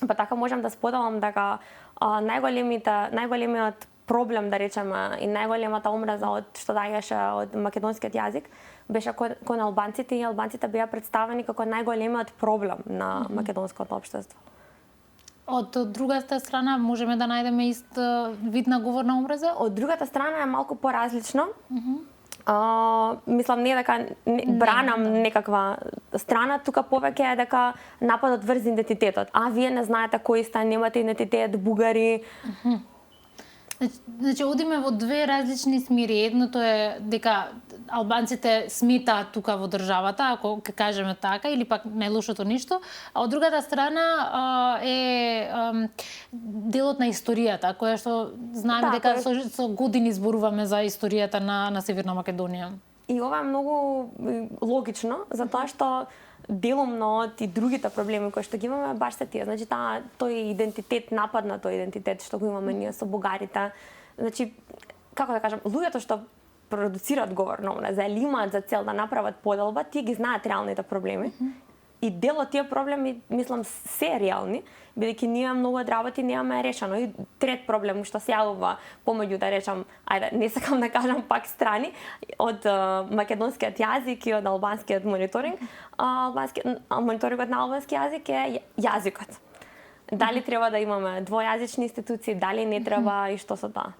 Па така можам да споделам дека најголемиот проблем, да речеме, и најголемата омраза што доаѓаше од македонскиот јазик беше кон албанците, и албанците беа представени како најголемиот проблем на македонското општество. Од другата страна можеме да најдеме ист вид на говорна омраза? Од другата страна е малку поразлично. Мислам не дека бранам некаква страна, тука повеќе е дека нападот врз идентитетот. Вие не знаете кои сте, немате идентитет, бугари. Значи, одиме во две различни смери. Едното е дека албанците сметаат тука во државата, ако ќе кажеме така, или пак најлошото ништо, а од другата страна е делот на историјата, која што знаеме дека со години зборуваме за историјата на Северна Македонија. И ова е многу логично, затоа што делумно од и другите проблеми кои што ги имаме баш се тие. Значи тој идентитет, напад на тој идентитет што го имаме ние со бугарите. Значи, како да кажам, луѓето што продуцираат говорна омраза или имаат за цел да направат поделба, тие ги знаат реалните проблеми. И дел од тие проблеми, мислам, се реални, бидејќи ние многу од работи немаме решено. И трет проблем што се јавува помеѓу, да речам, не сакам да кажам пак страни, од македонскиот јазик и од албанскиот мониторинг, мониторингот на албански јазик е јазикот. Дали треба да имаме двојазични институции, дали не треба и што со тоа?